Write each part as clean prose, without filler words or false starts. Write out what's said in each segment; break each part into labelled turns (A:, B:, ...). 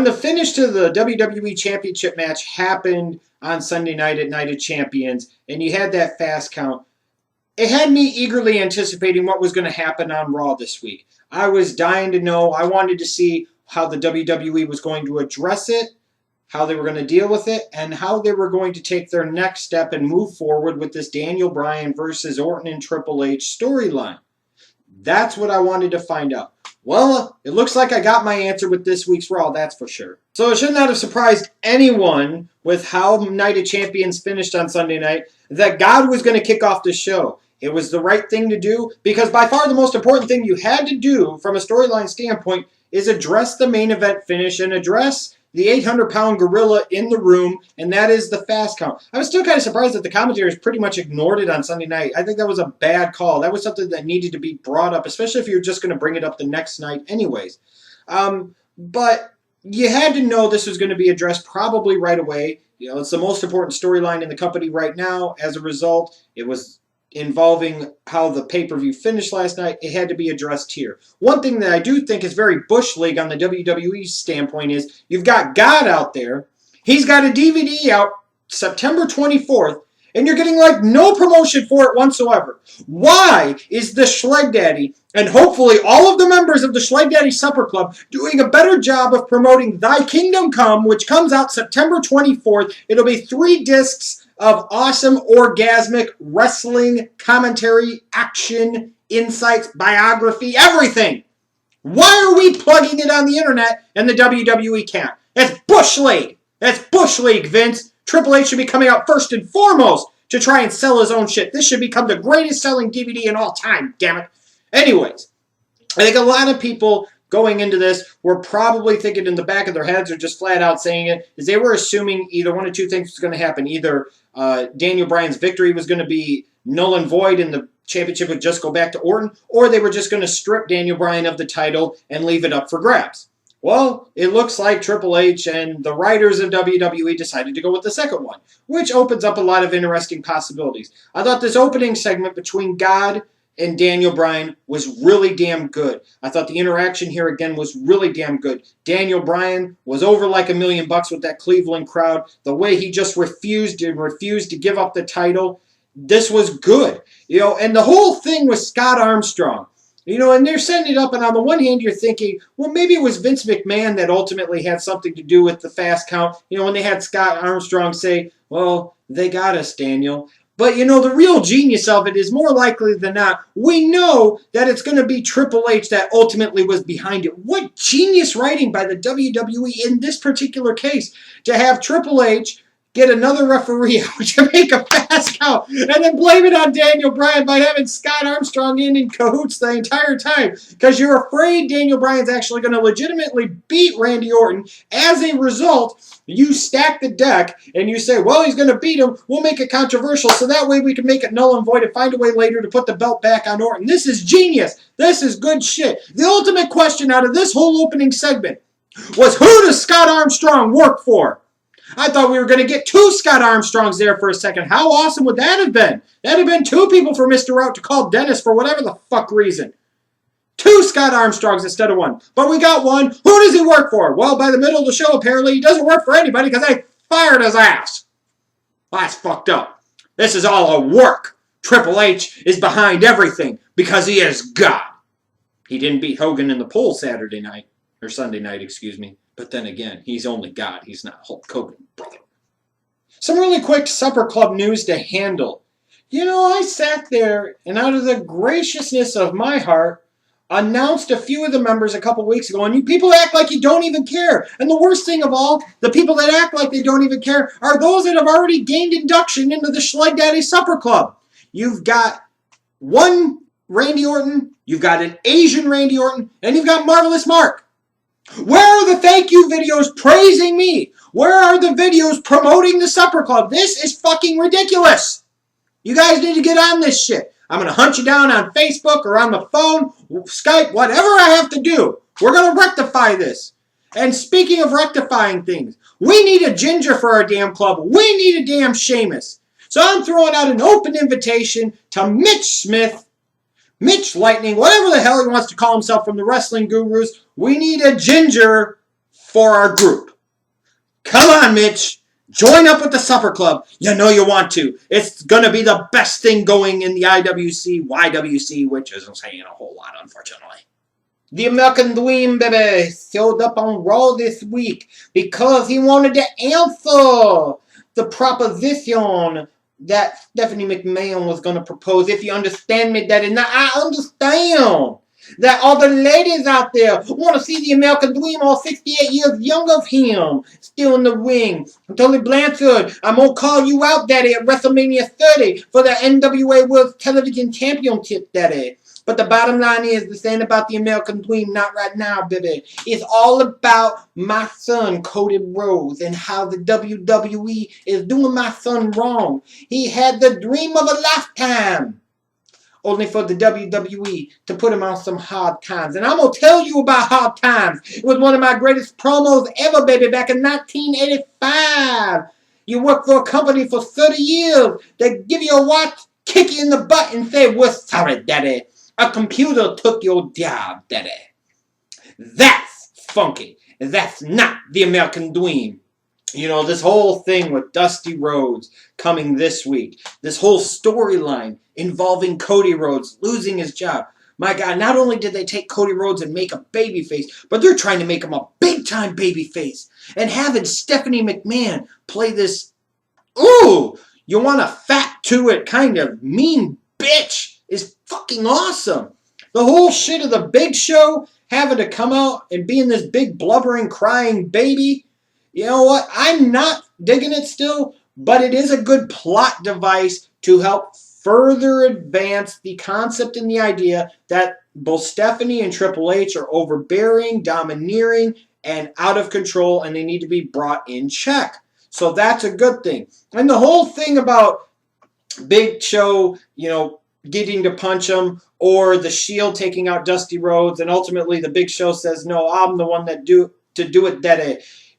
A: the finish to the WWE Championship match happened on Sunday night at Night of Champions, and you had that fast count, it had me eagerly anticipating what was going to happen on Raw this week. I was dying to know. I wanted to see how the WWE was going to address it, how they were going to deal with it, and how they were going to take their next step and move forward with this Daniel Bryan versus Orton and Triple H storyline. That's what I wanted to find out. Well, it looks like I got my answer with this week's Raw, that's for sure. So it should not have surprised anyone with how Night of Champions finished on Sunday night that God was going to kick off the show. It was the right thing to do because by far the most important thing you had to do from a storyline standpoint is address the main event finish and address the 800-pound gorilla in the room, and that is the fast count. I was still kind of surprised that the commentators pretty much ignored it on Sunday night. I think that was a bad call. That was something that needed to be brought up, especially if you're just going to bring it up the next night anyways. But you had to know this was going to be addressed probably right away. You know, it's the most important storyline in the company right now. As a result, it was involving how the pay-per-view finished last night. It had to be addressed here. One thing that I do think is very Bush League on the WWE standpoint is you've got God out there. He's got a DVD out September 24th, and you're getting like no promotion for it whatsoever. Why is the Schleg Daddy, and hopefully all of the members of the Schleg Daddy Supper Club, doing a better job of promoting Thy Kingdom Come, which comes out September 24th? It'll be 3 discs of awesome, orgasmic wrestling commentary, action, insights, biography, everything. Why are we plugging it on the internet and the WWE can't? That's Bush League. That's Bush League, Vince. Triple H should be coming out first and foremost to try and sell his own shit. This should become the greatest selling DVD in all time, damn it. Anyways, I think a lot of people going into this were probably thinking in the back of their heads or just flat out saying it, is they were assuming either one of two things was going to happen. Either Daniel Bryan's victory was going to be null and void and the championship would just go back to Orton, or they were just going to strip Daniel Bryan of the title and leave it up for grabs. Well, it looks like Triple H and the writers of WWE decided to go with the second one, which opens up a lot of interesting possibilities. I thought this opening segment between God and Daniel Bryan was really damn good. I thought the interaction here again was really damn good. Daniel Bryan was over like $1 million with that Cleveland crowd. The way he just refused to give up the title, this was good. You know, and the whole thing with Scott Armstrong. You know, and they're setting it up, and on the one hand, you're thinking, well, maybe it was Vince McMahon that ultimately had something to do with the fast count. You know, when they had Scott Armstrong say, well, they got us, Daniel. But, you know, the real genius of it is more likely than not, we know that it's going to be Triple H that ultimately was behind it. What genius writing by the WWE in this particular case to have Triple H get another referee to make a fast count and then blame it on Daniel Bryan by having Scott Armstrong in cahoots the entire time because you're afraid Daniel Bryan's actually going to legitimately beat Randy Orton. As a result, you stack the deck and you say, well, he's going to beat him. We'll make it controversial so that way we can make it null and void and find a way later to put the belt back on Orton. This is genius. This is good shit. The ultimate question out of this whole opening segment was, who does Scott Armstrong work for? I thought we were going to get 2 Scott Armstrongs there for a second. How awesome would that have been? That'd have been 2 people for Mr. Rout to call Dennis for whatever the fuck reason. 2 Scott Armstrongs instead of 1. But we got 1. Who does he work for? Well, by the middle of the show, apparently, he doesn't work for anybody because they fired his ass. Well, that's fucked up. This is all a work. Triple H is behind everything because he is God. He didn't beat Hogan in the poll Saturday night. Or Sunday night, excuse me. But then again, he's only God. He's not Hulk Hogan, brother. Some really quick Supper Club news to handle. You know, I sat there and out of the graciousness of my heart, announced a few of the members a couple weeks ago, and you people act like you don't even care. And the worst thing of all, the people that act like they don't even care are those that have already gained induction into the Schleg Daddy Supper Club. You've got one Randy Orton, you've got an Asian Randy Orton, and you've got Marvelous Mark. Where are the thank you videos praising me? Where are the videos promoting the Supper Club? This is fucking ridiculous. You guys need to get on this shit. I'm going to hunt you down on Facebook or on the phone, Skype, whatever I have to do. We're going to rectify this. And speaking of rectifying things, we need a Ginger for our damn club. We need a damn Sheamus. So I'm throwing out an open invitation to Mitch Smith, Mitch Lightning, whatever the hell he wants to call himself from the Wrestling Gurus. We need a Ginger for our group. Come on, Mitch. Join up with the Supper Club. You know you want to. It's going to be the best thing going in the IWC, YWC, which isn't saying a whole lot, unfortunately. The American Dream, baby, showed up on Raw this week because he wanted to answer the proposition that Stephanie McMahon was going to propose. If you understand me, Daddy. Now, I understand that all the ladies out there want to see the American Dream, all 68 years younger of him, still in the ring. Tully Blanchard, I'm going to call you out, Daddy, at WrestleMania 30 for the NWA World Television Championship, Daddy. But the bottom line is, this ain't about the American Dream, not right now, baby. It's all about my son, Cody Rhodes, and how the WWE is doing my son wrong. He had the dream of a lifetime, only for the WWE to put him on some hard times. And I'm going to tell you about hard times. It was one of my greatest promos ever, baby, back in 1985. You work for a company for 30 years. They give you a watch, kick you in the butt, and say, we're sorry, Daddy. A computer took your job, Daddy. That's funky. That's not the American Dream. You know, this whole thing with Dusty Rhodes coming this week, this whole storyline involving Cody Rhodes losing his job. My God, not only did they take Cody Rhodes and make a babyface, but they're trying to make him a big-time babyface. And having Stephanie McMahon play this, ooh, you want a fat to it kind of mean bitch is fucking awesome. The whole shit of the Big Show having to come out and being this big blubbering crying baby, you know what? I'm not digging it still, but it is a good plot device to help further advance the concept and the idea that both Stephanie and Triple H are overbearing, domineering, and out of control, and they need to be brought in check. So that's a good thing. And the whole thing about Big Show, you know, getting to punch him, or the Shield taking out Dusty Rhodes, and ultimately the Big Show says, no, I'm the one that do it, Daddy.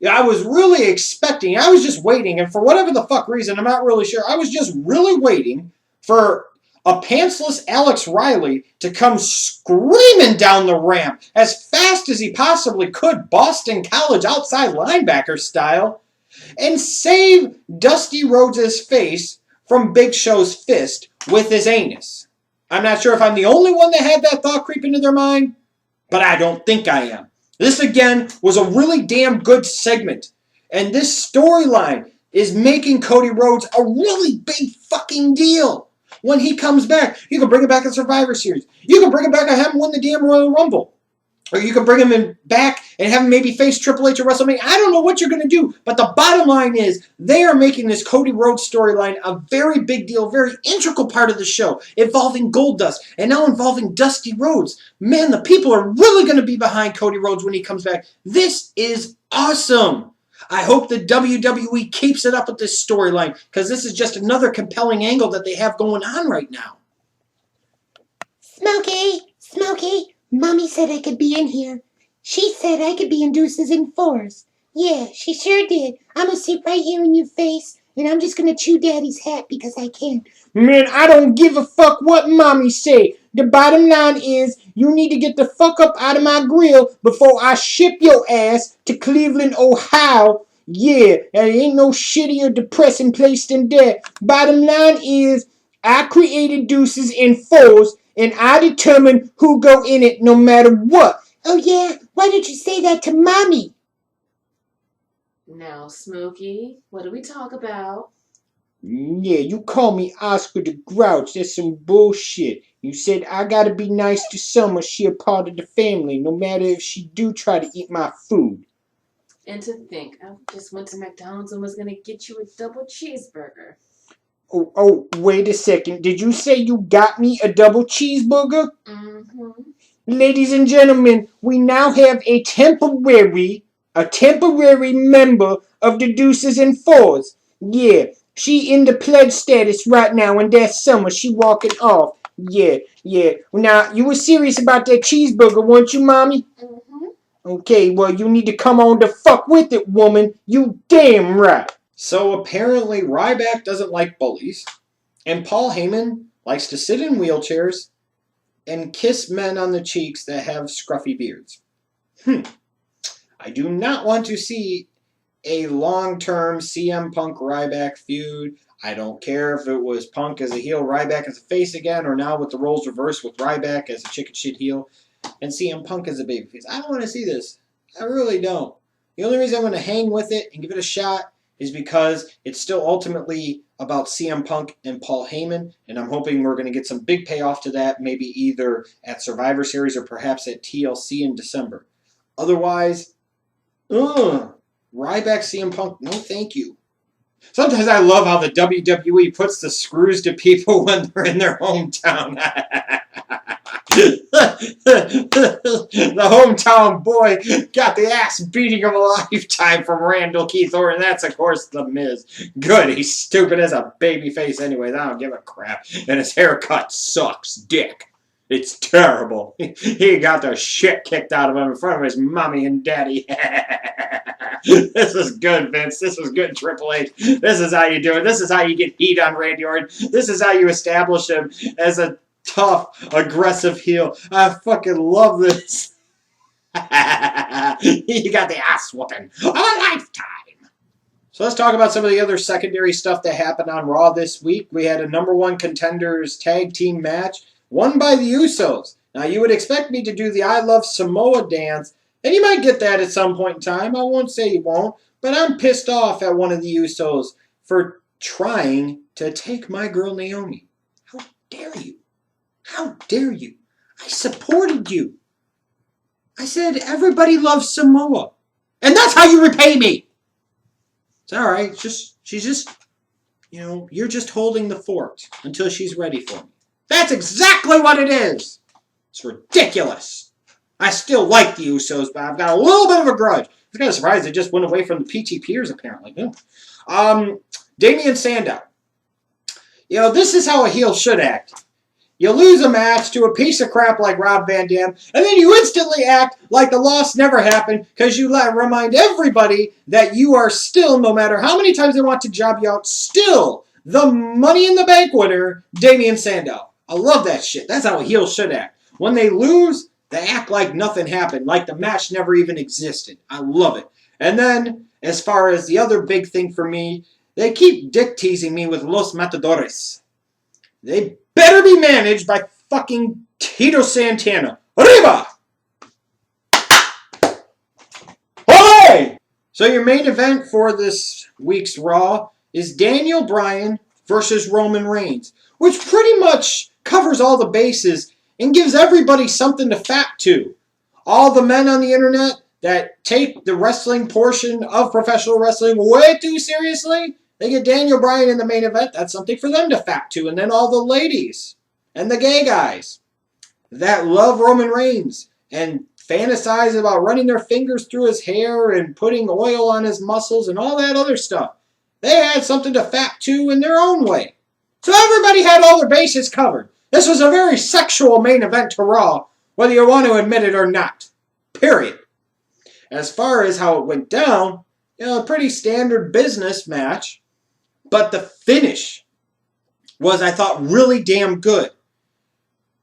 A: I was really expecting, I was just waiting, and for whatever the fuck reason, I'm not really sure, I was just really waiting for a pantsless Alex Riley to come screaming down the ramp as fast as he possibly could, Boston College outside linebacker style, and save Dusty Rhodes' face from Big Show's fist with his anus. I'm not sure if I'm the only one that had that thought creep into their mind, but I don't think I am. This, again, was a really damn good segment. And this storyline is making Cody Rhodes a really big fucking deal. When he comes back, you can bring him back in Survivor Series. You can bring him back and have him win the damn Royal Rumble. Or you can bring him back and have him maybe face Triple H at WrestleMania. I don't know what you're going to do. But the bottom line is they are making this Cody Rhodes storyline a very big deal, very integral part of the show, involving Goldust and now involving Dusty Rhodes. Man, the people are really going to be behind Cody Rhodes when he comes back. This is awesome. I hope the WWE keeps it up with this storyline because this is just another compelling angle that they have going on right now.
B: Smokey, Mommy said I could be in here. She said I could be in Deuces and Fours. Yeah, she sure did. I'm gonna sit right here in your face, and I'm just gonna chew Daddy's hat because I can.
A: Man, I don't give a fuck what Mommy say. The bottom line is, you need to get the fuck up out of my grill before I ship your ass to Cleveland, Ohio. Yeah, and ain't no shittier depressing place than that. Bottom line is, I created Deuces and Fours, and I determine who go in it no matter what.
B: Oh yeah? Why did you say that to Mommy?
C: Now, Smokey, what do we talk about?
A: Yeah, you call me Oscar the Grouch. That's some bullshit. You said I gotta be nice to Summer. She a part of the family, no matter if she do try to eat my food.
C: And to think, I just went to McDonald's and was going to get you a double cheeseburger.
A: Oh, wait a second. Did you say you got me a double cheeseburger?
C: Mm-hmm.
A: Ladies and gentlemen, we now have a temporary member of the Deuces and Fours. Yeah, she in the pledge status right now, and that's Summer. She walking off. Yeah. Now, you were serious about that cheeseburger, weren't you, Mommy?
C: Mm-hmm.
A: Okay, well, you need to come on the fuck with it, woman. You damn right. So apparently Ryback doesn't like bullies, and Paul Heyman likes to sit in wheelchairs and kiss men on the cheeks that have scruffy beards. I I do not want to see a long-term CM Punk Ryback feud. I don't care if it was Punk as a heel, Ryback as a face again, or now with the roles reversed with Ryback as a chicken shit heel and CM Punk as a babyface. I don't want to see this. I really don't. The only reason I'm going to hang with it and give it a shot is because it's still ultimately about CM Punk and Paul Heyman, and I'm hoping we're going to get some big payoff to that, maybe either at Survivor Series or perhaps at TLC in December. Otherwise, Ryback CM Punk, no thank you. Sometimes I love how the WWE puts the screws to people when they're in their hometown. The hometown boy got the ass beating of a lifetime from Randall Keith Orton. That's, of course, The Miz. Good, he's stupid as a babyface anyways. I don't give a crap. And his haircut sucks dick. It's terrible. He got the shit kicked out of him in front of his mommy and daddy. This is good, Vince. This is good, Triple H. This is how you do it. This is how you get heat on Randy Orton. This is how you establish him as a tough, aggressive heel. I fucking love this. You got the ass whooping of a lifetime. So let's talk about some of the other secondary stuff that happened on Raw this week. We had a number one contenders tag team match won by the Usos. Now, you would expect me to do the I Love Samoa dance, and you might get that at some point in time. I won't say you won't, but I'm pissed off at one of the Usos for trying to take my girl Naomi. How dare you? How dare you? I supported you. I said everybody loves Samoa. And that's how you repay me. It's all right. She's just, you're just holding the fort until she's ready for me. That's exactly what it is. It's ridiculous. I still like the Usos, but I've got a little bit of a grudge. I was kind of surprised they just went away from the PTPers, apparently. Damian Sandow. This is how a heel should act. You lose a match to a piece of crap like Rob Van Dam, and then you instantly act like the loss never happened because you remind everybody that you are still, no matter how many times they want to job you out, still the Money in the Bank winner, Damian Sandow. I love that shit. That's how a heel should act. When they lose, they act like nothing happened, like the match never even existed. I love it. And then, as far as the other big thing for me, they keep dick teasing me with Los Matadores. They better be managed by fucking Tito Santana. Arriba! Ole! So your main event for this week's Raw is Daniel Bryan versus Roman Reigns, which pretty much covers all the bases and gives everybody something to fap to. All the men on the internet that take the wrestling portion of professional wrestling way too seriously, they get Daniel Bryan in the main event. That's something for them to fap to. And then all the ladies and the gay guys that love Roman Reigns and fantasize about running their fingers through his hair and putting oil on his muscles and all that other stuff. They had something to fap to in their own way. So everybody had all their bases covered. This was a very sexual main event to Raw, whether you want to admit it or not. Period. As far as how it went down, a pretty standard business match. But the finish was, I thought, really damn good.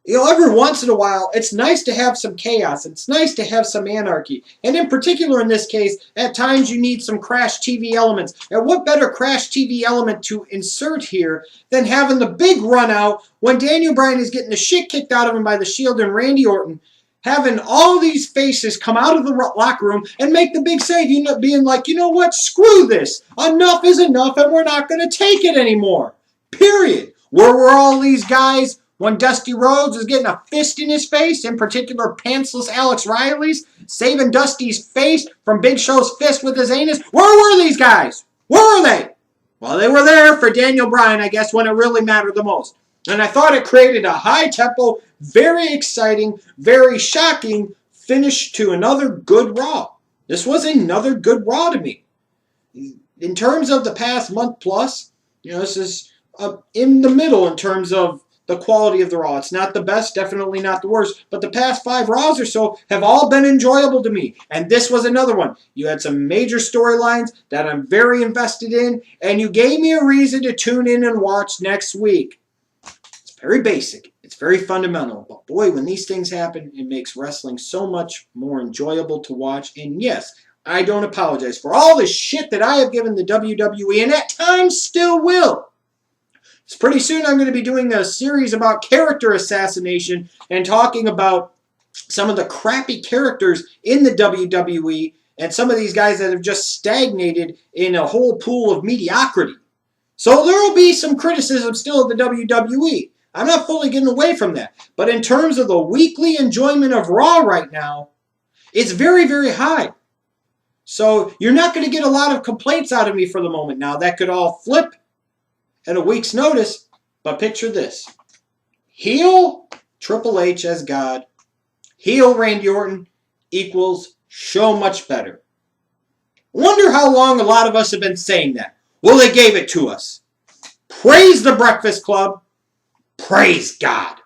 A: Every once in a while, it's nice to have some chaos. It's nice to have some anarchy. And in particular, in this case, at times you need some Crash TV elements. And what better Crash TV element to insert here than having the big run out when Daniel Bryan is getting the shit kicked out of him by the Shield and Randy Orton, having all these faces come out of the locker room and make the big save, being like, you know what, screw this. Enough is enough and we're not going to take it anymore. Period. Where were all these guys when Dusty Rhodes was getting a fist in his face, in particular pantsless Alex Riley's, saving Dusty's face from Big Show's fist with his anus? Where were these guys? Where were they? Well, they were there for Daniel Bryan, I guess, when it really mattered the most. And I thought it created a high-tempo, very exciting, very shocking finish to another good Raw. This was another good Raw to me. In terms of the past month plus, this is in the middle in terms of the quality of the Raw. It's not the best, definitely not the worst, but the past 5 Raws or so have all been enjoyable to me. And this was another one. You had some major storylines that I'm very invested in, and you gave me a reason to tune in and watch next week. It's very basic. It's very fundamental. But boy, when these things happen, it makes wrestling so much more enjoyable to watch. And yes, I don't apologize for all the shit that I have given the WWE, and at times still will. So pretty soon I'm going to be doing a series about character assassination and talking about some of the crappy characters in the WWE and some of these guys that have just stagnated in a whole pool of mediocrity. So there will be some criticism still of the WWE. I'm not fully getting away from that. But in terms of the weekly enjoyment of Raw right now, it's very, very high. So you're not going to get a lot of complaints out of me for the moment now. That could all flip at a week's notice. But picture this. Heel Triple H as God. Heel Randy Orton equals so much better. Wonder how long a lot of us have been saying that. Well, they gave it to us. Praise the Breakfast Club. Praise God.